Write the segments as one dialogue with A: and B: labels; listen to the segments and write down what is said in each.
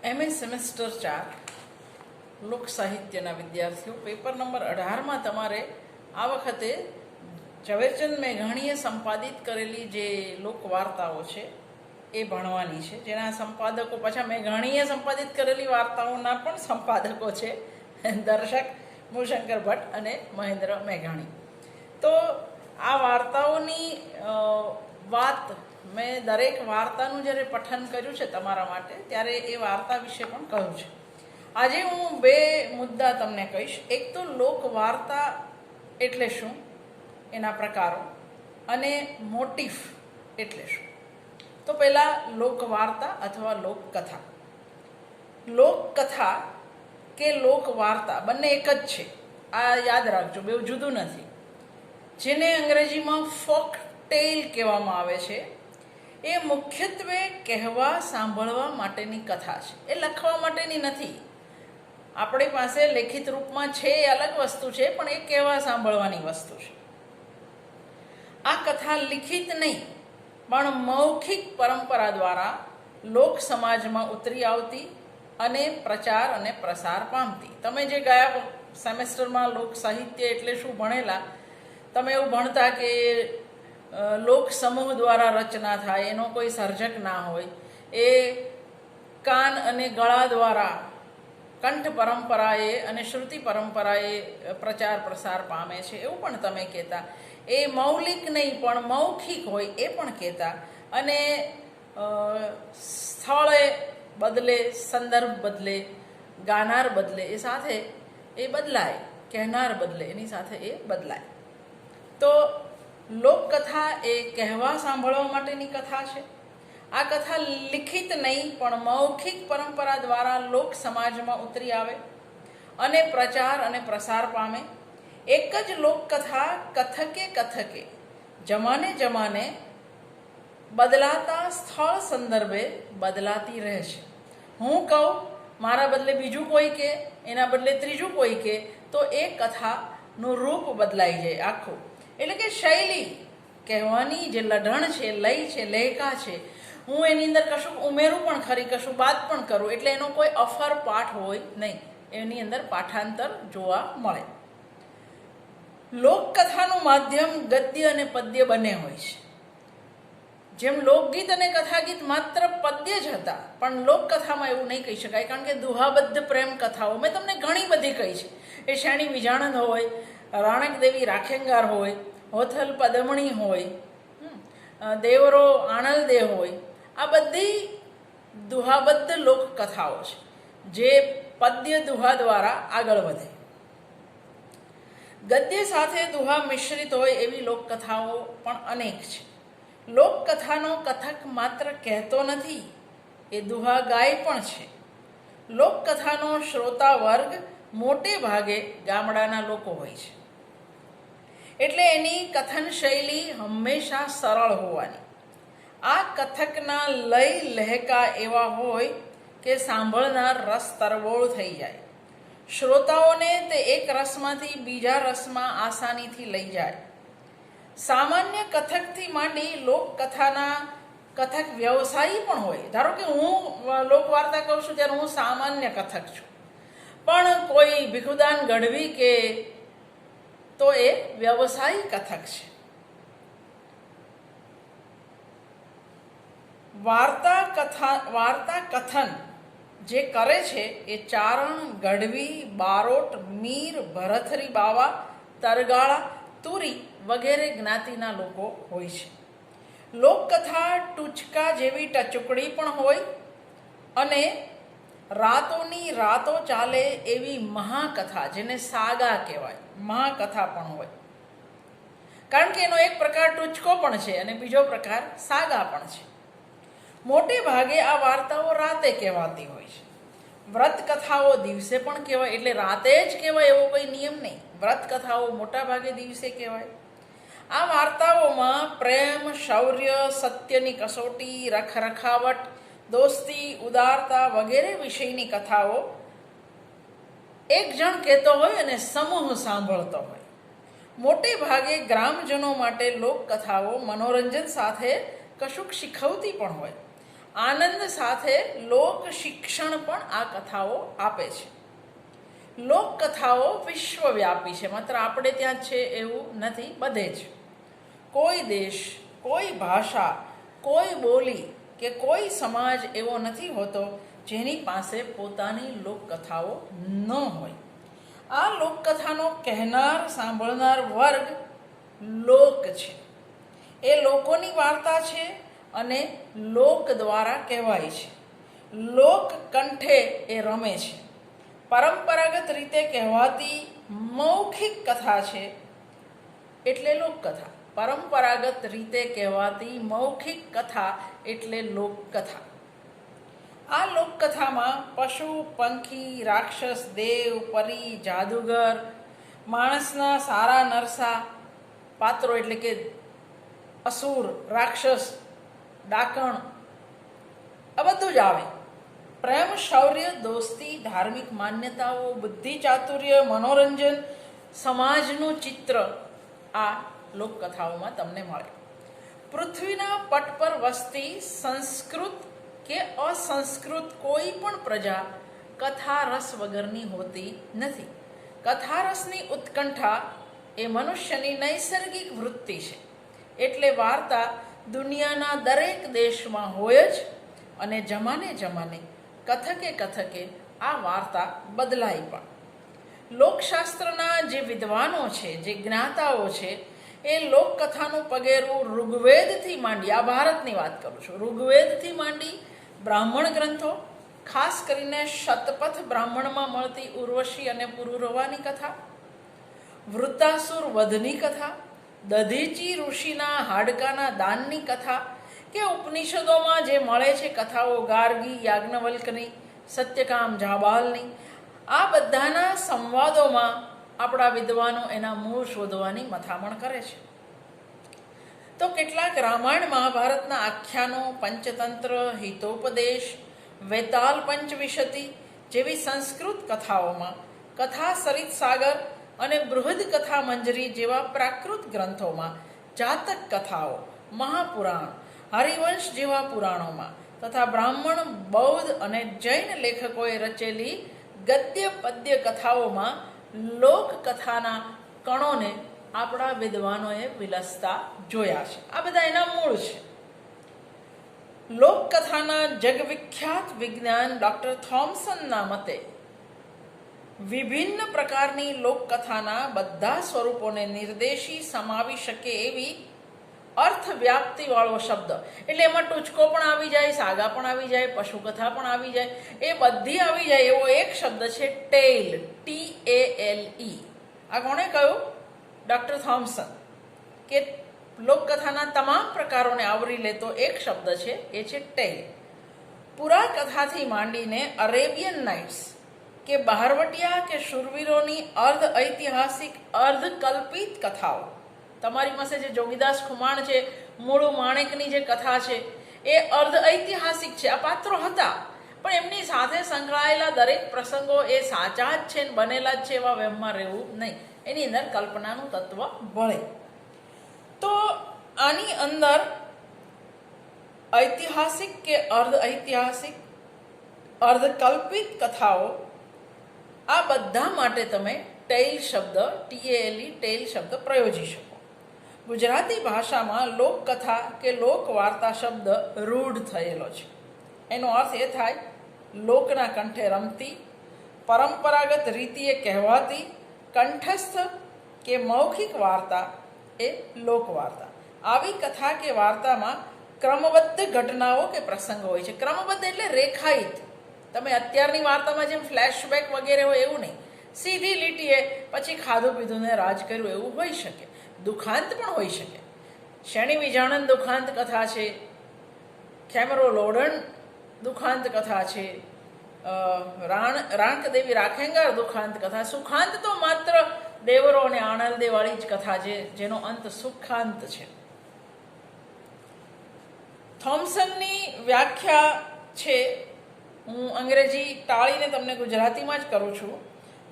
A: MA semester 4 લોક સાહિત્યના વિદ્યાર્થીઓ paper number 18માં તમારે આ વખતે ઝવેરચંદ મેઘાણીએ સંપાદિત કરેલી જે લોકવાર્તાઓ છે એ ભણવાની છે, જેના સંપાદકો પાછા મેઘાણીએ સંપાદિત કરેલી વાર્તાઓના પણ સંપાદકો છે દર્શક મૂળશંકર ભટ્ટ અને મહેન્દ્ર મેઘાણી. તો આ વાર્તાઓની વાત મેં દરેક વાર્તાનું જ્યારે પઠન કર્યું છે તમારા માટે ત્યારે એ વાર્તા વિશે પણ કહ્યું છે. આજે હું બે મુદ્દા તમને કહીશ. એક તો લોકવાર્તા એટલે શું, એના પ્રકારો, અને મોટિફ એટલે શું. તો પહેલાં લોકવાર્તા અથવા લોકકથા. લોકકથા કે લોકવાર્તા બંને એક જ છે, આ યાદ રાખજો, બેઉ જુદું નથી. જેને અંગ્રેજીમાં ફોક ટેલ કહેવામાં આવે છે, એ મુખ્યત્વે કહેવા સાંભળવા માટેની કથા છે, એ લખવા માટેની નથી. આપણી પાસે લેખિત રૂપમાં છે એ અલગ વસ્તુ છે, પણ એ કહેવા સાંભળવાની વસ્તુ છે. આ કથા લિખિત નહીં પણ મૌખિક પરંપરા દ્વારા લોક સમાજમાં ઉતરી આવતી અને પ્રચાર અને પ્રસાર પામતી. તમે જે ગયા સેમેસ્ટરમાં લોક સાહિત્ય એટલે શું ભણેલા, તમે એવું ભણતા કે લોક સમૂહ દ્વારા રચના થાય, એનો કોઈ સર્જક ના હોય, એ કાન અને ગળા દ્વારા કંઠ પરંપરાએ અને શ્રુતિ પરંપરાએ પ્રચાર પ્રસાર પામે છે, એવું પણ તમે કહેતા. એ મૌલિક નહીં પણ મૌખિક હોય એ પણ કહેતા. અને સ્થળે બદલે, સંદર્ભ બદલે, ગાનાર બદલે, એ સાથે એ બદલાય, કહેનાર બદલે એની સાથે એ બદલાય. તો લોકકથા એ કહેવા સાંભળવા માટેની કથા છે. આ કથા લિખિત નહીં પણ મૌખિક પરંપરા દ્વારા લોક સમાજમાં ઉતરી આવે અને પ્રચાર અને પ્રસાર પામે. એક જ લોકકથા કથકે કથકે જમાને જમાને બદલાતા સ્થળ સંદર્ભે બદલાતી રહે છે. હું કહું, મારા બદલે બીજું કોઈ કહે, એના બદલે ત્રીજું કોઈ કહે, તો એ કથાનું રૂપ બદલાઈ જાય આખું. એટલે કે શૈલી, કહેવાની જે લઢણ છે, લય છે, લહેકા છે, હું એની અંદર કશું ઉમેરું પણ ખરી, કશું બાદ પણ કરું, એટલે એનો કોઈ અફર પાઠ હોય નહીં, એની અંદર પાઠાંતર જોવા મળે. લોકકથાનું માધ્યમ ગદ્ય અને પદ્ય બંને હોય છે. જેમ લોકગીત અને કથાગીત માત્ર પદ્ય જ હતા, પણ લોકકથામાં એવું નહીં કહી શકાય, કારણ કે દુહાબદ્ધ પ્રેમ કથાઓ મેં તમને ઘણી બધી કહી છે. એ શેણી વિજાણંદ હોય, રાણક દેવી રાખેંગાર હોય, હોથલ પદમણી હોય, દેવરો આણલદે હોય, આ બધી દુહાબદ્ધ લોકકથાઓ છે જે પદ્ય દુહા દ્વારા આગળ વધે. ગદ્ય સાથે દુહા મિશ્રિત હોય એવી લોકકથાઓ પણ અનેક છે. લોકકથાનો કથક માત્ર કહેતો નથી, એ દુહા ગાય પણ છે. લોકકથાનો શ્રોતા વર્ગ મોટે ભાગે ગામડાના લોકો હોય છે, એટલે એની કથન શૈલી હંમેશા સરળ હોવાની. આ કથકના લય લહેકા એવા હોય કે સાંભળનાર રસ તરબોળ થઈ જાય. શ્રોતાઓને તે એક રસમાંથી બીજા રસમાં આસાનીથી લઈ જાય. સામાન્ય કથકથી માંડી લોકકથાના કથક વ્યવસાયી પણ હોય. ધારો કે હું લોકવાર્તા કહું છું ત્યારે હું સામાન્ય કથક છું, પણ કોઈ ભીખુદાન ગઢવી કે તો એ વ્યવસાયી કથક છે. વાર્તા કથન જે કરે છે એ ચારણ, ગઢવી, બારોટ, મીર, ભરથરી બાવા, તરગાળા, તુરી વગેરે જ્ઞાતિના લોકો હોય છે. લોકકથા ટૂચકા જેવી ટચુકડી પણ હોય અને રાતોની રાતો ચાલે એવી મહાકથા, જેને સાગા કહેવાય, મહાકથા પણ હોય. કારણ કે એનો એક પ્રકાર ટૂચકો પણ છે અને બીજો પ્રકાર સાગા પણ છે. મોટે ભાગે આ વાર્તાઓ રાતે કહેવાતી હોય છે. વ્રત કથાઓ દિવસે પણ કહેવાય, એટલે રાતે જ કહેવાય એવો કોઈ નિયમ નહીં. વ્રત કથાઓ મોટા ભાગે દિવસે કહેવાય. આ વાર્તાઓમાં પ્રેમ, શૌર્ય, સત્યની કસોટી, રખરખાવટ, દોસ્તી, ઉદારતા વગેરે વિષયની કથાઓ એક જણ કહેતો હોય અને સમૂહ સાંભળતો હોય. મોટે ભાગે ગ્રામજનો માટે લોકકથાઓ મનોરંજન સાથે કશુંક શીખવતી પણ હોય. આનંદ સાથે લોક શિક્ષણ પણ આ કથાઓ આપે છે. લોકકથાઓ વિશ્વવ્યાપી છે, માત્ર આપણે ત્યાં છે એવું નથી, બધે જ. કોઈ દેશ, કોઈ ભાષા, કોઈ બોલી કે કોઈ સમાજ એવો નથી હોતો જેની પાસે પોતાની લોકકથાઓ ન હોય. આ લોકકથાનો કહેનાર, સાંભળનાર વર્ગ લોક છે. એ લોકોની વાર્તા છે અને લોક દ્વારા કહેવાય છે. લોક કંઠે એ રમે છે. પરંપરાગત રીતે કહેવાતી મૌખિક કથા છે એટલે લોકકથા. પરંપરાગત રીતે કહેવાતી મૌખિક કથા એટલે લોકકથા. આ લોકકથામાં પશુ, પંખી, રાક્ષસ, દેવ, પરી, જાદુગર, માણસના સારા નરસા પાત્રો એટલે કે અસુર, રાક્ષસ, ડાકણ, આ બધું જ આવે. પ્રેમ, શૌર્ય, દોસ્તી, ધાર્મિક માન્યતાઓ, બુદ્ધિ, ચાતુર્ય, મનોરંજન, સમાજનું ચિત્ર આ લોકકથાઓમાં તમને મળે. પૃથ્વીના પટ પર વસતી સંસ્કૃત કે અસંસ્કૃત કોઈ પણ પ્રજા કથા રસ વગરની હોતી નથી. કથા રસની ઉત્કંઠા એ મનુષ્યની નૈસર્ગિક વૃત્તિ છે. એટલે વાર્તા દુનિયાના દરેક દેશમાં હોય જ, અને જમાને જમાને કથકે કથકે આ વાર્તા બદલાય પણ. લોકશાસ્ત્રના જે વિદ્વાનો છે, જે જ્ઞાતાઓ છે, એ લોકકથાનું પગેરું ઋગ્વેદથી માંડી, આ ભારતની વાત કરું છું, ઋગ્વેદથી માંડી બ્રાહ્મણ ગ્રંથો, ખાસ કરીને શતપથ બ્રાહ્મણમાં મળતી ઉર્વશી અને પુરુરવાની કથા, વૃત્તાસુર વધની કથા, દધીચી ઋષિના હાડકાના દાનની કથા, કે ઉપનિષદોમાં જે મળે છે કથાઓ ગાર્ગી, યાજ્ઞવલ્કની, સત્યકામ જાબાલની, આ બધાના સંવાદોમાં આપણા વિદ્વાનો એના મૂળ શોધવાની મથામણ કરે છે. તો કેટલાક રામાયણ મહાભારતના આખ્યાનો, પંચતંત્ર, હિતોપદેશ, વેતાલ પંચવિશતી જેવી સંસ્કૃત કથાઓમાં, કથા સરિત સાગર અને બૃહદ કથા મંજરી જેવા પ્રાકૃત ગ્રંથોમાં, જાતક કથાઓ, મહાપુરાણ, હરિવંશ જેવા પુરાણોમાં તથા બ્રાહ્મણ, બૌદ્ધ અને જૈન લેખકોએ રચેલી ગદ્ય પદ્ય કથાઓમાં લોકકથાના કણોને આપણા વિદ્વાનોએ વિલસતા જોયા છે. આ બધા એના મૂળ છે. લોકકથાના જગવિખ્યાત વિજ્ઞાન ડૉક્ટર થોમ્સનના મતે વિભિન્ન પ્રકારની લોકકથાના બધા સ્વરૂપોને નિર્દેશી સમાવી શકે એવી અર્થવ્યાપ્તિવાળો શબ્દ, એટલે એમાં ટૂચકો પણ આવી જાય, સાગા પણ આવી જાય, પશુકથા પણ આવી જાય, એ બધી આવી જાય એવો એક શબ્દ છે ટેલ, TALE. આ કોણે કહ્યું? Doctor Thomson. કે લોકકથાના તમામ પ્રકારોને આવરી લેતો એક શબ્દ છે, એ છે ટેલ. પુરાકથાથી માંડીને અરેબિયન નાઇટ્સ કે બહારવટિયા કે શૂરવીરોની અર્ધ ઐતિહાસિક, અર્ધ કલ્પિત કથાઓ, તમારી પાસે જે જોગીદાસ ખુમાણ છે, મૂળું માણેકની જે કથા છે, એ અર્ધ ઐતિહાસિક છે. આ પાત્રો હતા, પણ એમની સાથે સંકળાયેલા દરેક પ્રસંગો એ સાચા જ છે, બનેલા જ છે એવા વહેમમાં રહેવું નહીં. એની અંદર કલ્પનાનું તત્વ ભળે. તો આની અંદર ઐતિહાસિક કે અર્ધ ઐતિહાસિક, અર્ધ કલ્પિત કથાઓ, આ બધા માટે તમે ટેલ શબ્દ, TALE, ટેલ શબ્દ પ્રયોજી શકો. ગુજરાતી ભાષામાં લોકકથા કે લોકવાર્તા શબ્દ રૂઢ થયેલો છે. એનો અર્થ એ થાય લોકના કંઠે રમતી, પરંપરાગત રીતિએ કહેવાતી, કંઠસ્થ કે મૌખિક વાર્તા એ લોકવાર્તા. આવી કથા કે વાર્તામાં ક્રમબદ્ધ ઘટનાઓ કે પ્રસંગો હોય છે. ક્રમબદ્ધ એટલે રેખાયિત. તમે અત્યારની વાર્તામાં જેમ ફ્લેશબેક વગેરે હોય એવું નહીં, સીધી લીટીએ પછી ખાધું પીધું ને રાજ કર્યું એવું હોઈ શકે. દુખાંત પણ હોઈ શકે. શેણી વિજાણન દુખાંત કથા છે, ખેમરો લોડણ દુખાંત કથા છે, રાંકદેવી રાખેંગાર દુખાંત કથા. સુખાંત તો માત્ર દેવરો અને આણંદેવાળી જ કથા છે, જેનો અંત સુખાંત છે. થોમ્સનની વ્યાખ્યા છે, હું અંગ્રેજી ટાળીને તમને ગુજરાતીમાં જ કરું છું.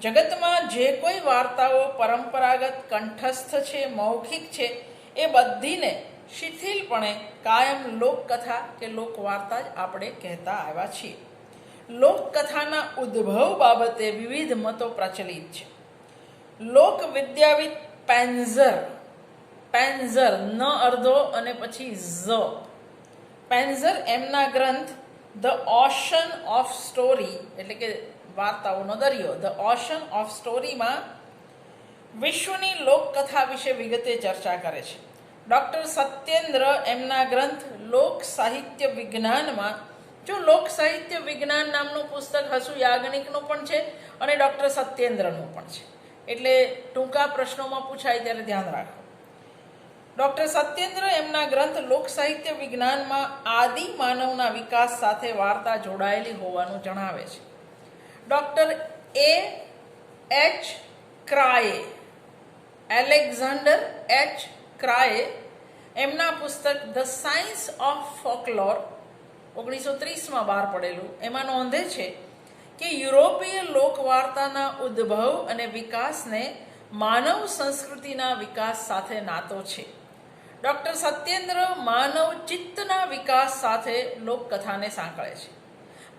A: જગતમાં જે કોઈ વાર્તાઓ પરંપરાગત, કંઠસ્થ છે, મૌખિક છે, એ બધીને શિથિલપણે કાયમ લોકકથા કે લોકવાર્તા જ આપણે કહેતા આવ્યા છીએ. લોકકથાના ઉદ્ભવ બાબતે વિવિધ મતો પ્રચલિત છે. લોકવિદ્યાવિદ પેન્ઝર ન અર્ધો અને પછી પેન્ઝર એમના ગ્રંથ ધ ઓશન ઓફ સ્ટોરી એટલે કે વાર્તાઓનો દરિયો ધ ઓશન ઓફ સ્ટોરીમાં વિશ્વની લોકકથા વિશે વિગતે ચર્ચા કરે છે. ડૉક્ટર સત્યેન્દ્ર એમના ગ્રંથ લોક સાહિત્ય વિજ્ઞાનમાં, જો લોક સાહિત્ય વિજ્ઞાન નામનું પુસ્તક હસુ યાજ્ઞિકનું પણ છે અને ડૉક્ટર સત્યેન્દ્રનું પણ છે, એટલે ટૂંકા પ્રશ્નોમાં પૂછાય ત્યારે ધ્યાન રાખો. ડૉક્ટર સત્યેન્દ્ર એમના ગ્રંથ લોક સાહિત્ય વિજ્ઞાનમાં આદિ માનવના વિકાસ સાથે વાર્તા જોડાયેલી હોવાનું જણાવે છે. ડૉક્ટર એચ ક્રાએ, એલેક્ઝાન્ડર એચ ક્રાએ એમના પુસ્તક ધ સાયન્સ ઓફ ફોકલોર 1930માં બહાર પડેલું, એમાં નોંધે છે કે યુરોપીય લોકવાર્તાના ઉદ્ભવ અને વિકાસને માનવ સંસ્કૃતિના વિકાસ સાથે નાતો છે. ડૉક્ટર સત્યેન્દ્ર માનવ ચિત્તના વિકાસ સાથે લોકકથાને સાંકળે છે.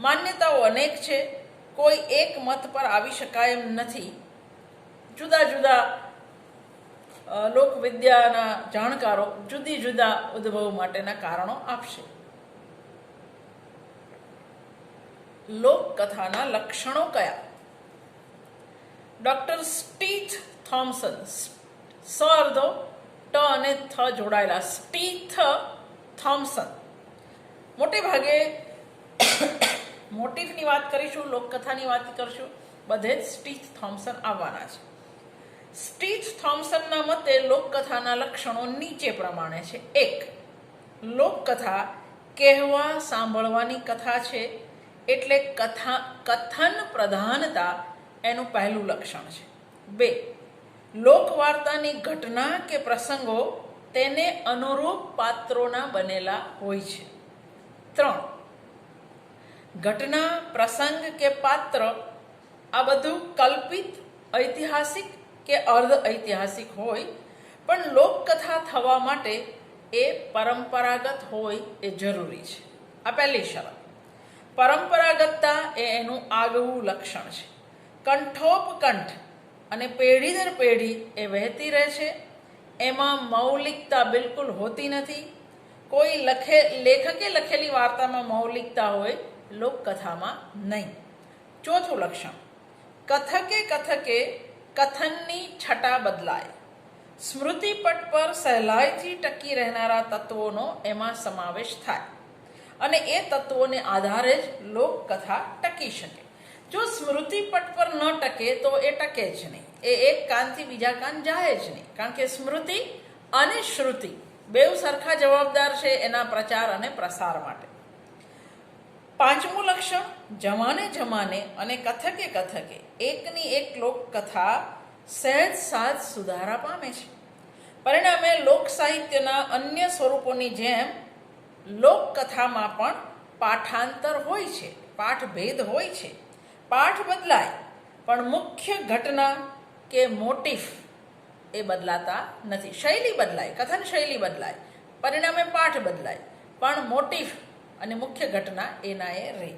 A: માન્યતાઓ અનેક છે, કોઈ એક મત પર આવી શકાય એમ નથી. જુદા જુદા લોકવિદ્યાના જાણકારો જુદી જુદા ઉદ્ભવ માટેના કારણો આપશે. લોકકથાના લક્ષણો કયા? ડૉક્ટર સ્ટીથ થોમ્સન, સ અર્ધો ટ અને થ જોડાયેલા, સ્ટીથ થોમ્સન. મોટે ભાગે મોટિફની વાત કરીશું, લોકકથાની વાત કરશું, બધે જ સ્ટીથ થોમ્સન આવવાના છે. સ્ટીથ થોમ્સનના મતે લોકકથાના લક્ષણો નીચે પ્રમાણે છે. 1. લોકકથા કહેવા સાંભળવાની કથા છે, એટલે કથન પ્રધાનતા એનું પહેલું લક્ષણ છે. 2. લોકવાર્તાની ઘટના કે પ્રસંગો તેને અનુરૂપ પાત્રોના બનેલા હોય છે. 3. ઘટના, પ્રસંગ કે પાત્ર આ બધું કલ્પિત, ઐતિહાસિક કે અર્ધ ઐતિહાસિક હોય, પણ લોકકથા થવા માટે એ પરંપરાગત હોય એ જરૂરી છે. આ પહેલી શરત. પરંપરાગતતા એ એનું આગવું લક્ષણ છે. કંઠોપકંઠ અને પેઢી દર પેઢી એ વહેતી રહે છે. એમાં મૌલિકતા બિલકુલ હોતી નથી. કોઈ લેખકે લખેલી વાર્તામાં મૌલિકતા હોય, લોકકથામાં નહીં. 4થું લક્ષણ. કથકે કથનની છટા બદલાય. સ્મૃતિપટ પર સહેલાઈથી ટકી રહેનારા તત્વોનો એમાં સમાવેશ થાય અને એ તત્વોને આધારે જ લોકકથા ટકી શકે. જો સ્મૃતિપટ પર ન ટકે તો એ ટકે જ નહીં, એ એક કાનથી બીજા કાન જાય જ નહીં, કારણ કે સ્મૃતિ અને શ્રુતિ બેઉ સરખા જવાબદાર છે એના પ્રચાર અને પ્રસાર માટે. 5મું લક્ષણ. જમાને અને કથકે એકની એક લોકકથા સહેજ સાજ સુધારા પામે છે. પરિણામે લોક સાહિત્યના અન્ય સ્વરૂપોની જેમ લોકકથામાં પણ પાઠાંતર હોય છે, પાઠભેદ હોય છે. પાઠ બદલાય પણ મુખ્ય ઘટના કે મોટિફ એ બદલાતા નથી. શૈલી બદલાય, કથન શૈલી બદલાય, પરિણામે પાઠ બદલાય, પણ મોટિફ અને મુખ્ય ઘટના એના એ રહે.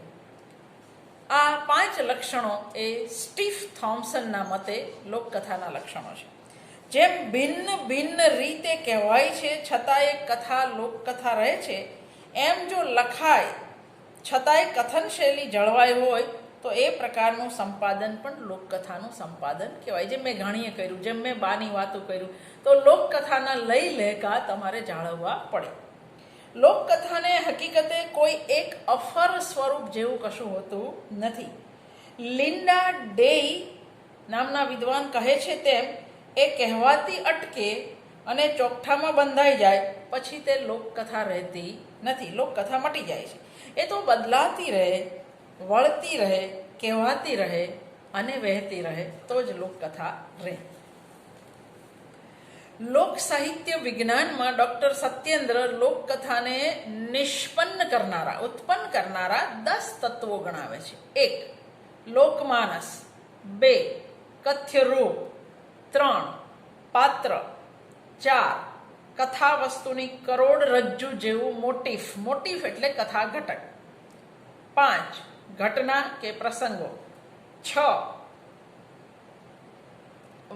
A: આ 5 લક્ષણો એ સ્ટીફ થોમ્સનના મતે લોકકથાના લક્ષણો છે. જેમ ભિન્ન ભિન્ન રીતે કહેવાય છે છતાંય કથા લોકકથા રહે છે, એમ જો લખાય છતાંય કથન શૈલી જળવાઈ હોય તો એ પ્રકારનું સંપાદન પણ લોકકથાનું સંપાદન કહેવાય. જેમ મેં ઘણીએ કર્યું, જેમ મેં બાની વાતો કર્યું, તો લોકકથાના લઈ લેકા તમારે જાળવવા પડે. લોકકથાને હકીકતે કોઈ એક અફર સ્વરૂપ જેવું કશું હોતું નથી. લિન્ડા ડેઈ નામના વિદ્વાન કહે છે તેમ એ કહેવાતી અટકે અને ચોકઠામાં બંધાઈ જાય પછી તે લોકકથા રહેતી નથી, લોકકથા મટી જાય છે. એ તો બદલાતી રહે, વળતી રહે, કહેવાતી રહે અને વહેતી રહે તો જ લોકકથા રહે. લોક સાહિત્ય વિજ્ઞાનમાં ડૉક્ટર સત્યેન્દ્ર લોકકથાને ઉત્પન્ન કરનારા 10 તત્વો ગણાવે છે. 1. લોકમાનસ. 2. કથ્ય રૂપ. 3. પાત્ર. 4. કથા વસ્તુની કરોડરજ્જુ જેવું મોટિફ, મોટિફ એટલે કથા ઘટક. 5 ઘટના કે પ્રસંગો. 6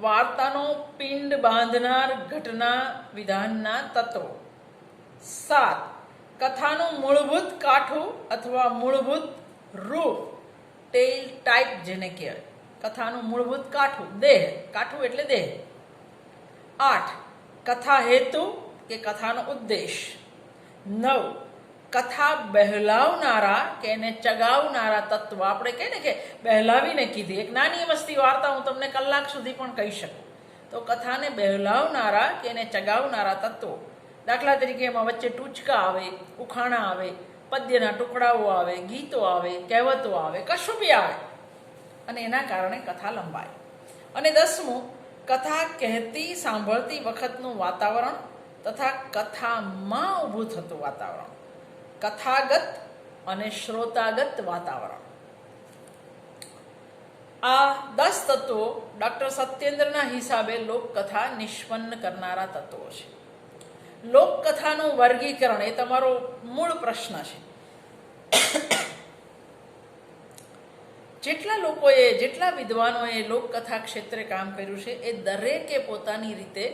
A: વાર્તાનો પિંડ બાંધનાર ઘટના વિધાનના તત્વો. 7 કથાનું મૂળભૂત કાઠું અથવા મૂળભૂત રૂપ, ટેલ ટાઈપ જેને કહેવાય. કથાનું મૂળભૂત કાઠું, દેહ, કાઠું એટલે દેહ. 8 કથા હેતુ કે કથાનો ઉદ્દેશ. 9 કથા બહેલાવનારા કે એને ચગાવનારા તત્વ. આપણે કહીએ ને કે બહેલાવીને કીધી. એક નાની મસ્તી વાર્તા હું તમને કલાક સુધી પણ કહી શકું. તો કથાને બહેલાવનારા કે એને ચગાવનારા તત્વો. દાખલા તરીકે એમાં વચ્ચે ટૂચકા આવે, ઉખાણા આવે, પદ્યના ટુકડાઓ આવે, ગીતો આવે, કહેવતો આવે, કશું બી આવે, અને એના કારણે કથા લંબાય. અને 10મું કથા કહેતી સાંભળતી વખતનું વાતાવરણ તથા કથામાં ઊભું થતું વાતાવરણ. કથાગત અને શ્રોતાગત વાતાવરણ. આ 10 તત્વો ડૉક્ટર સત્યેન્દ્રના હિસાબે લોકકથા નિષ્પન્ન કરનારા તત્વો છે. લોકકથાનું વર્ગીકરણ એ તમારો મૂળ પ્રશ્ન છે. જેટલા લોકોએ, જેટલા વિદ્વાનોએ લોકકથા ક્ષેત્રે કામ કર્યું છે એ દરેકે પોતાની રીતે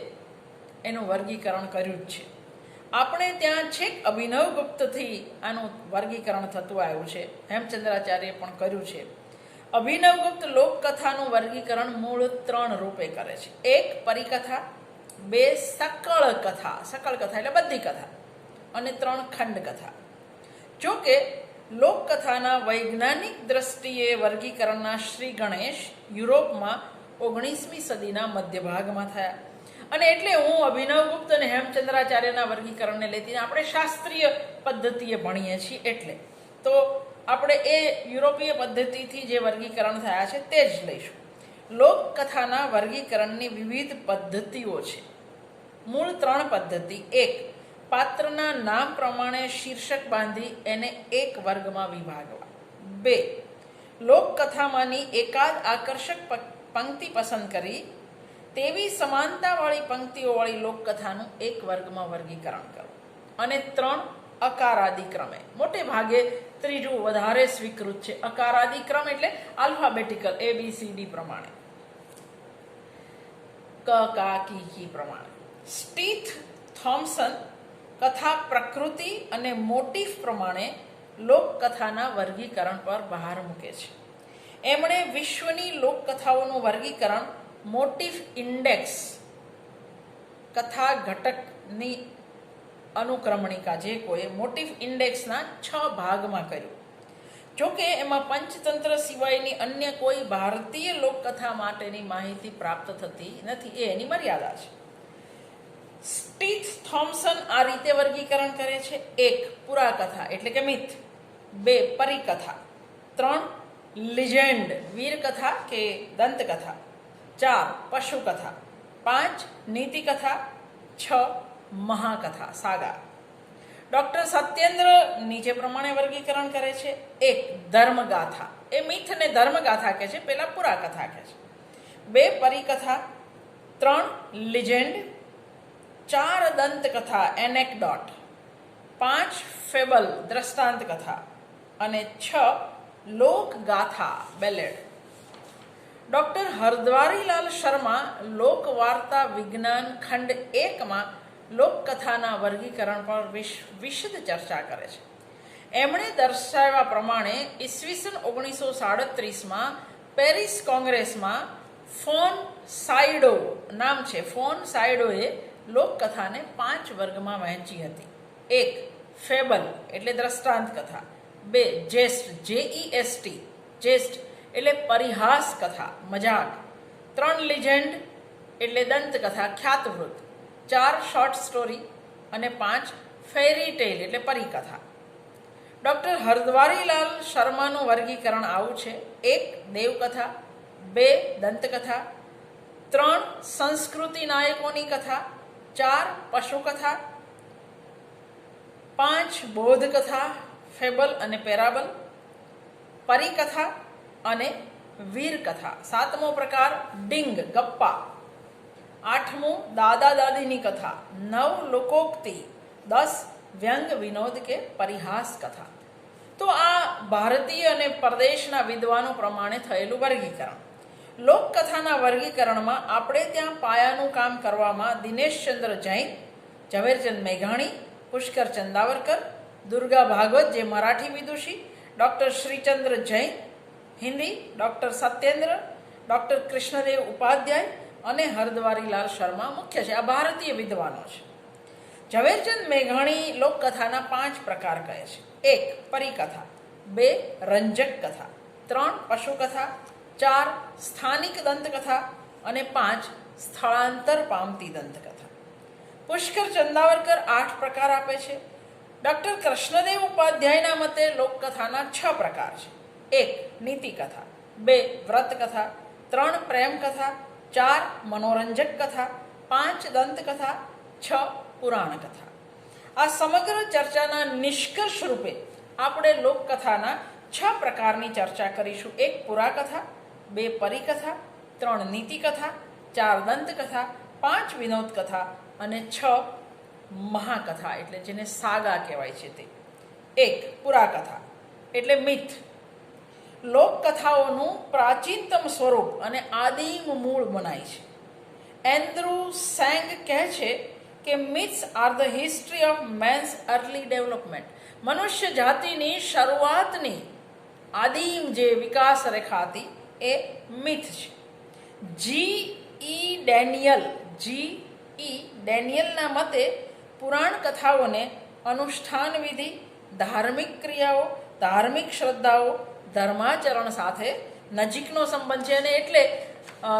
A: એનું વર્ગીકરણ કર્યું જ છે. આપણે ત્યાં છેક અભિનવગુપ્તથી આનું વર્ગીકરણ થતું આવ્યું છે. હેમચંદ્રાચાર્યે પણ કર્યું છે. અભિનવગુપ્ત લોકકથાનું વર્ગીકરણ મૂળ 3 રૂપે કરે છે. 1 પરિકથા, 2 સકળ કથા, સકળ કથા એટલે બધી કથા, અને 3 ખંડકથા. જો કે લોકકથાના વૈજ્ઞાનિક દ્રષ્ટિએ વર્ગીકરણના શ્રી ગણેશ યુરોપમાં 19મી સદીના મધ્યભાગમાં થયા. અને એટલે હું અભિનવગુપ્ત અને હેમચંદ્રાચાર્યના વર્ગીકરણને લેતી, આપણે શાસ્ત્રીય પદ્ધતિએ ભણીએ છીએ એટલે તો આપણે એ યુરોપીય પદ્ધતિથી જે વર્ગીકરણ થયા છે તે જ લઈશું. લોકકથાના વર્ગીકરણની વિવિધ પદ્ધતિઓ છે. મૂળ 3 પદ્ધતિ. 1 પાત્રના નામ પ્રમાણે શીર્ષક બાંધી એને એક વર્ગમાં વિભાગવા. 2 લોકકથામાંની એકાદ આકર્ષક પંક્તિ પસંદ કરી તેવી સમાનતાવાળી પંક્તિઓવાળી લોકકથાનું એક વર્ગમાં વર્ગીકરણ કરવું. અને 3 અકારાદિ ક્રમે. મોટે ભાગે ત્રીજું વધારે સ્વીકૃત છે. અકારાદિ ક્રમ એટલે આલ્ફાબેટિકલ, ABCD પ્રમાણે, ક કા કી પ્રમાણે. સ્ટીથ થોમ્સન કથા પ્રકૃતિ અને મોટિફ પ્રમાણે લોકકથાના વર્ગીકરણ પર ભાર મૂકે છે. એમણે વિશ્વની લોકકથાઓનું વર્ગીકરણ મોટિફ ઇન્ડેક્સ, કથા ઘટકની અનુક્રમણિકા જે કોઈ મોટિફ ઇન્ડેક્સના 6 ભાગમાં કર્યું. જોકે એમાં પંચતંત્ર સિવાયની અન્ય કોઈ ભારતીય લોકકથા માટેની માહિતી પ્રાપ્ત થતી નથી, એ એની મર્યાદા છે. સ્ટીથ થોમ્સન આ રીતે વર્ગીકરણ કરે છે. 1 પુરાકથા એટલે કે મિથ, 2 પરિકથા, 3 લિજેન્ડ વીરકથા કે દંતકથા, 4 પશુકથા, 5 નીતિકથા, 6 મહાકથા સાગા. ડૉક્ટર સત્યેન્દ્ર નીચે પ્રમાણે વર્ગીકરણ કરે છે. 1 ધર્મગાથા, એ મિથને ધર્મગાથા કહે છે, પેલા પુરાકથા કહે છે. 2 પરિકથા, 3 લિજેન્ડ, 4 દંતકથા એનેક્ડોટ, 5 ફેબલ દ્રષ્ટાંત કથા, અને 6 લોકગાથા બેલેડ. ડૉક્ટર હરદ્વારીલાલ શર્મા લોકવાર્તા વિજ્ઞાન ખંડ 1માં લોકકથાના વર્ગીકરણ પર વિશદ ચર્ચા કરે છે. એમણે દર્શાવ્યા પ્રમાણે ઈસવીસન 1937માં પેરિસ કોંગ્રેસમાં ફોન સાઇડો નામ છે, ફોન સાઇડોએ લોકકથાને 5 વર્ગમાં વહેંચી હતી. 1 ફેબલ એટલે દ્રષ્ટાંત કથા, 2 જેસ્ટ JEST જેસ્ટ એટલે પરિહાસ કથા, મજાક, 3 લિજેન્ડ એટલે દંતકથા, ખ્યાતવૃત્ત, 4 શોર્ટ સ્ટોરી અને 5 ફેરી ટેલ એટલે પરિકથા. ડૉક્ટર હરદ્વારીલાલ શર્માનું વર્ગીકરણ આવું છે. 1 દેવકથા, 2 દંતકથા, 3 સંસ્કૃતિ નાયકોની કથા, 4 પશુકથા, 5 બોધકથા, ફેબલ અને પેરાબલ, પરિકથા અને વીરકથા. 7મો પ્રકાર ડિંગ ગપ્પા, 8મું દાદા દાદીની કથા, 9 લોકોક્તિ, 10 વ્યંગ વિનોદ કે પરિહાસ કથા. તો આ ભારતીય અને પરદેશના વિદ્વાનો પ્રમાણે થયેલું વર્ગીકરણ. લોકકથાના વર્ગીકરણમાં આપણે ત્યાં પાયાનું કામ કરવામાં દિનેશચંદ્ર જૈન, ઝવેરચંદ મેઘાણી, પુષ્કર ચંદાવરકર, દુર્ગા ભાગવત જે મરાઠી વિદુષી, doctor Shrichandra Jain Hindi, doctor Satyendra, doctor Krishnadev Upadhyay અને હરદ્વારીલાલ શર્મા મુખ્ય છે. આ ભારતીય વિદ્વાનો છે. ઝવેરચંદ મેઘાણી લોકકથાના 5 પ્રકાર કહે છે. 1 પરિકથા, 2 રંજક કથા, 3 પશુકથા, 4 સ્થાનિક દંતકથા અને 5 સ્થળાંતર પામતી દંતકથા. પુષ્કર ચંદાવરકર 8 પ્રકાર આપે છે. ડૉક્ટર કૃષ્ણદેવ ઉપાધ્યાયના મતે લોકકથાના 6 પ્રકાર છે. 1 નીતિકથા, 2 વ્રતકથા, 3 પ્રેમકથા, 4 મનોરંજક કથા, 5 દંતકથા, 6 પુરાણ કથા. આ સમગ્ર ચર્ચાના નિષ્કર્ષ રૂપે આપણે લોકકથાના 6 પ્રકારની ચર્ચા કરીશું. 1 પુરાકથા, 2 પરિકથા, 3 નીતિકથા, 4 દંતકથા, 5 વિનોદ કથા અને 6 મહાકથા એટલે જેને સાગા કહેવાય છે તે. 1 પુરાકથા એટલે મિથ. લોકકથાઓનું પ્રાચીનતમ સ્વરૂપ અને આદિમ મૂળ મનાય છે. એન્ડ્રુ સેંગ કહે છે કે myths are the history of man's early development. મનુષ્ય જાતિની શરૂઆતની આદિમ જે વિકાસ રેખા હતી એ મિથ છે. ડેનિયલના મતે પુરાણ કથાઓને અનુષ્ઠાન વિધિ, ધાર્મિક ક્રિયાઓ, ધાર્મિક શ્રદ્ધાઓ, ધર્માચરણ સાથે નજીકનો સંબંધ છે. અને એટલે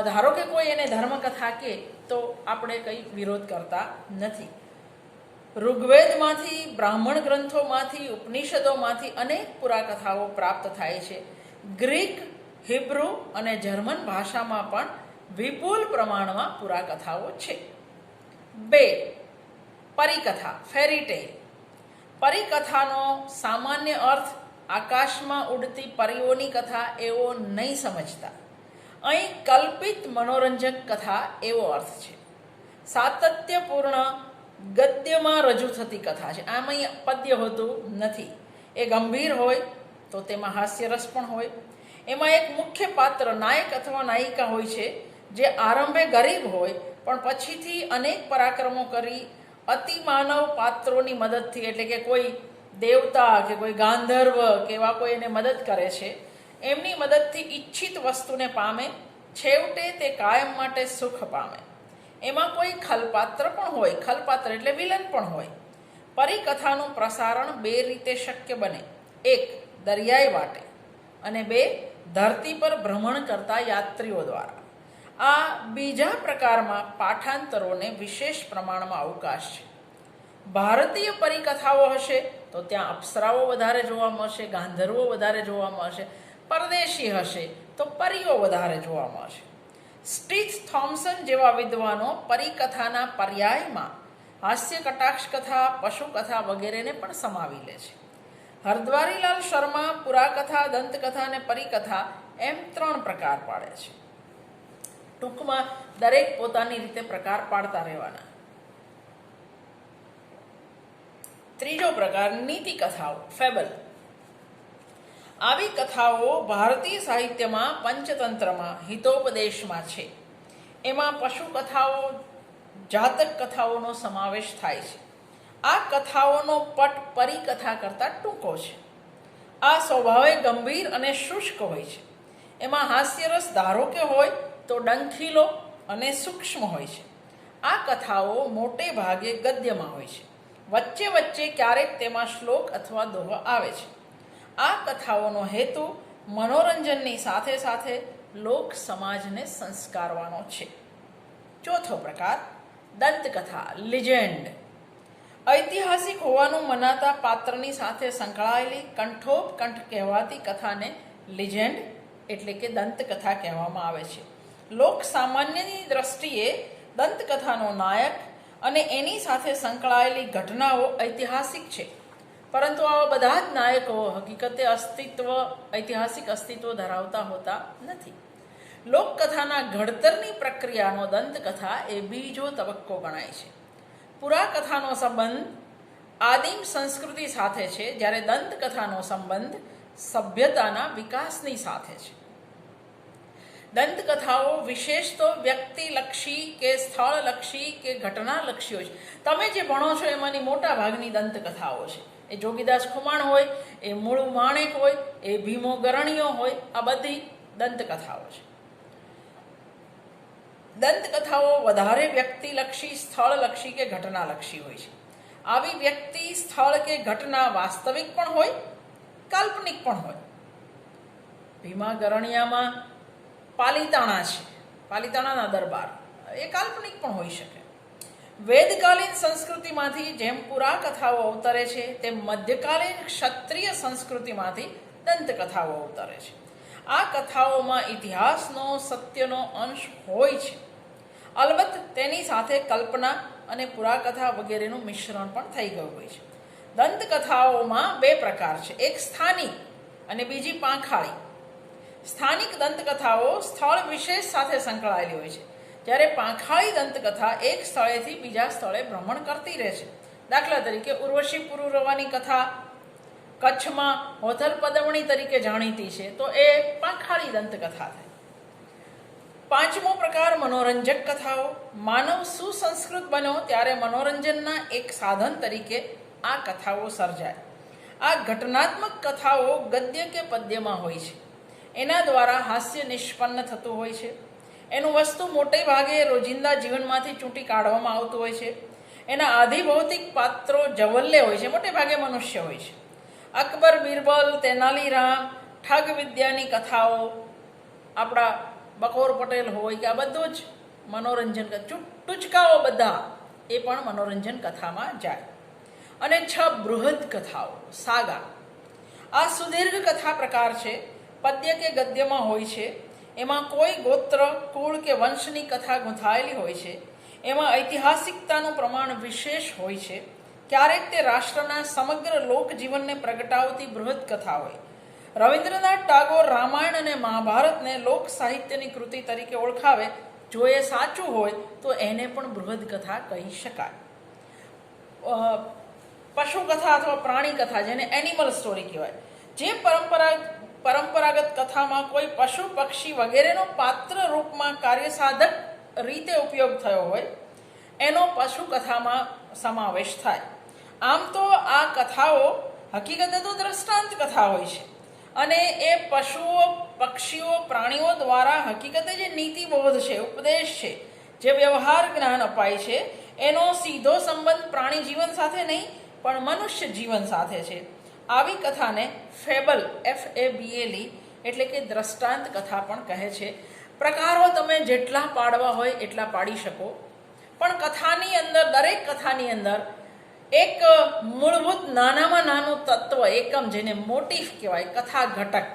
A: ધારો કે કોઈ એને ધર્મકથા કહે તો આપણે કંઈ વિરોધ કરતા નથી. ઋગ્વેદમાંથી, બ્રાહ્મણ ગ્રંથોમાંથી, ઉપનિષદોમાંથી અનેક પુરાકથાઓ પ્રાપ્ત થાય છે. ગ્રીક, હિબ્રુ અને જર્મન ભાષામાં પણ વિપુલ પ્રમાણમાં પુરાકથાઓ છે. 2 પરિકથા, ફેરીટેલ. પરિકથાનો સામાન્ય અર્થ આકાશમાં ઉડતી પરીઓની કથા એવો નહીં સમજતા. અહીં કલ્પિત મનોરંજક કથા એવો અર્થ છે. સાતત્યપૂર્ણ ગદ્યમાં રજૂ થતી કથા છે. આમાં પદ્ય હોતું નથી. એ ગંભીર હોય તો તેમાં હાસ્યરસ પણ હોય. એમાં એક મુખ્ય પાત્ર નાયક અથવા નાયિકા હોય છે જે આરંભે ગરીબ હોય પણ પછીથી અનેક પરાક્રમો કરી અતિમાનવ પાત્રોની મદદથી, એટલે કે કોઈ દેવતા કે કોઈ ગાંધર્વ કે એવા કોઈ એને મદદ કરે છે, એમની મદદથી ઈચ્છિત વસ્તુને પામે, છેવટે તે કાયમ માટે સુખ પામે. એમાં કોઈ ખલપાત્ર પણ હોય. ખલપાત્ર એટલે વિલન પણ હોય. પરિકથાનું પ્રસારણ 2 રીતે શક્ય બને. 1 દરિયાઈ વાટે અને 2 ધરતી પર ભ્રમણ કરતા યાત્રીઓ દ્વારા. આ બીજા પ્રકારમાં પાઠાંતરોને વિશેષ પ્રમાણમાં અવકાશ છે. ભારતીય પરિકથાઓ હશે તો ત્યાં અપ્સરાઓ વધારે જોવા મળશે, ગાંધર્વો વધારે જોવા મળશે. પરદેશી હશે તો પરીઓ વધારે જોવા મળશે. સ્ટીથ થોમ્સન જેવા વિદ્વાનો પરિકથાના પર્યાયમાં હાસ્ય કટાક્ષ કથા, પશુકથા વગેરેને પણ સમાવી લે છે. હરદ્વારીલાલ શર્મા પુરાકથા, દંતકથા અને પરિકથા એમ 3 પ્રકાર પાડે છે. ટૂંકમાં દરેક પોતાની રીતે પ્રકાર પાડતા રહેવાના. 3જો પ્રકાર નીતિ કથાઓ, ફેબલ. આવી કથાઓ ભારતીય સાહિત્યમાં પંચતંત્રમાં, હિતોપદેશમાં છે. એમાં પશુકથાઓ, જાતક કથાઓનો સમાવેશ થાય છે. આ કથાઓનો પટ પરિકથા કરતાં ટૂંકો છે. આ સ્વભાવે ગંભીર અને શુષ્ક હોય છે. એમાં હાસ્યરસ ધારો કે હોય તો ડંખીલો અને સૂક્ષ્મ હોય છે. આ કથાઓ મોટે ભાગે ગદ્યમાં હોય છે. વચ્ચે વચ્ચે ક્યારેક તેમાં શ્લોક અથવા દોહો આવે છે. આ કથાઓનો હેતુ મનોરંજનની સાથે સાથે લોક સમાજને સંસ્કારવાનો છે. 4થો પ્રકાર દંતકથા, લિજેન્ડ. ઐતિહાસિક હોવાનું મનાતા પાત્રની સાથે સંકળાયેલી કંઠોપકંઠ કહેવાતી કથાને લિજેન્ડ એટલે કે દંતકથા કહેવામાં આવે છે. લોક સામાન્યની દ્રષ્ટિએ દંતકથાનો નાયક અને એની સાથે સંકળાયેલી ઘટનાઓ ઐતિહાસિક છે, પરંતુ આવા બધા જ નાયકો હકીકતે ઐતિહાસિક અસ્તિત્વ ધરાવતા હોતા નથી. લોકકથાના ઘડતરની પ્રક્રિયાનો દંતકથા એ બીજો તબક્કો ગણાય છે. પુરાકથાનો સંબંધ આદિમ સંસ્કૃતિ સાથે છે, જ્યારે દંતકથાનો સંબંધ સભ્યતાના વિકાસની સાથે છે. દંતકથાઓ વિશેષ તો વ્યક્તિલક્ષી કે સ્થળલક્ષી કે ઘટનાલક્ષી હોય છે. તમે જે ભણો છો એમાંની મોટા ભાગની દંતકથાઓ છે. એ જોગીદાસ ખુમાણ હોય, એ મૂળ માણેક હોય, એ ભીમો ગરણીયો હોય, આ બધી દંતકથાઓ છે. દંતકથાઓ વધારે વ્યક્તિલક્ષી, સ્થળલક્ષી કે ઘટનાલક્ષી હોય છે. આવી વ્યક્તિ, સ્થળ કે ઘટના વાસ્તવિક પણ હોય, કાલ્પનિક પણ હોય. ભીમા ગરણિયામાં પાલિતાણા છે, પાલિતાણાના દરબાર, એ કાલ્પનિક પણ હોઈ શકે. વેદકાલીન સંસ્કૃતિમાંથી જેમ પુરાકથાઓ અવતરે છે, તેમ મધ્યકાલીન ક્ષત્રિય સંસ્કૃતિમાંથી દંતકથાઓ અવતરે છે. આ કથાઓમાં ઇતિહાસનો, સત્યનો અંશ હોય છે. અલબત્ત તેની સાથે કલ્પના અને પુરાકથા વગેરેનું મિશ્રણ પણ થઈ ગયું હોય છે. દંતકથાઓમાં બે પ્રકાર છે, એક સ્થાનિક અને બીજી પાંખાળી. સ્થાનિક દંતકથાઓ સ્થળ વિશેષ સાથે સંકળાયેલી હોય છે, જ્યારે પાંખાળી દંતકથા એક સ્થળેથી બીજા સ્થળે ભ્રમણ કરતી રહે છે. દાખલા તરીકે ઉર્વશી પુરુરવાની કથા કચ્છમાં હોથલ પદવણી તરીકે જાણીતી છે, તો એ પાંખાળી દંતકથા થઈ. પાંચમો પ્રકાર મનોરંજક કથાઓ. માનવ સુસંસ્કૃત બન્યો ત્યારે મનોરંજનના એક સાધન તરીકે આ કથાઓ સર્જાય. આ ઘટનાત્મક કથાઓ ગદ્ય કે પદ્યમાં હોય છે. એના દ્વારા હાસ્ય નિષ્પન્ન થતું હોય છે. એનું વસ્તુ મોટે ભાગે રોજિંદા જીવનમાંથી ચૂંટી કાઢવામાં આવતું હોય છે. એના આધિભૌતિક પાત્રો જવલ્લે હોય છે, મોટે ભાગે મનુષ્ય હોય છે. અકબર, બિરબલ, તેનાલીરામ, ઠગ વિદ્યાની કથાઓ, આપણા બકોર પટેલ હોય કે આ બધું જ મનોરંજન, ટૂચકાઓ બધા એ પણ મનોરંજન કથામાં જાય. અને 6 બૃહદ કથાઓ, સાગા. આ સુદીર્ઘ કથા પ્રકાર છે, પદ્ય કે ગદ્યમાં હોય છે. એમાં કોઈ ગોત્ર, કુળ કે વંશની કથા ગૂંથાયેલી હોય છે. એમાં ઐતિહાસિકતાનું પ્રમાણ વિશેષ હોય છે. ક્યારેક તે રાષ્ટ્રના સમગ્ર લોકજીવનને પ્રગટાવતી બૃહદ કથા હોય. રવિન્દ્રનાથ ટાગોર રામાયણ અને મહાભારતને લોક સાહિત્યની કૃતિ તરીકે ઓળખાવે. જો એ સાચું હોય તો એને પણ બૃહદ કથા કહી શકાય. પશુ કથા અથવા પ્રાણી કથા, જેને એનિમલ સ્ટોરી કહેવાય, જે પરંપરાગત કથામાં કોઈ પશુ, પક્ષી વગેરેનો પાત્ર રૂપમાં કાર્યસાધક રીતે ઉપયોગ થયો હોય, એનો પશુ કથામાં સમાવેશ થાય. આમ તો આ કથાઓ હકીકતે તો દ્રષ્ટાંત કથા હોય છે, અને એ પશુઓ, પક્ષીઓ, પ્રાણીઓ દ્વારા હકીકતે જે નીતિબોધ છે, ઉપદેશ છે, જે વ્યવહાર જ્ઞાન અપાય છે, એનો સીધો સંબંધ પ્રાણી જીવન સાથે નહીં પણ મનુષ્ય જીવન સાથે છે. આવી કથાને ફેબલ, FABLE એટલે કે દ્રષ્ટાંત કથા પણ કહે છે. પ્રકારો તમે જેટલા પાડવા હોય એટલા પાડી શકો, પણ કથાની અંદર, દરેક કથાની અંદર એક મૂળભૂત નાનામાં નાનું તત્વ, એકમ, જેને મોટિફ કહેવાય, કથા ઘટક.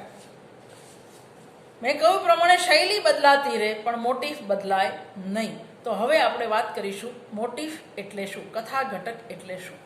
A: મેં કહ્યું પ્રમાણે શૈલી બદલાતી રહે પણ મોટિફ બદલાય નહીં. તો હવે આપણે વાત કરીશું મોટિફ એટલે શું, કથા ઘટક એટલે શું.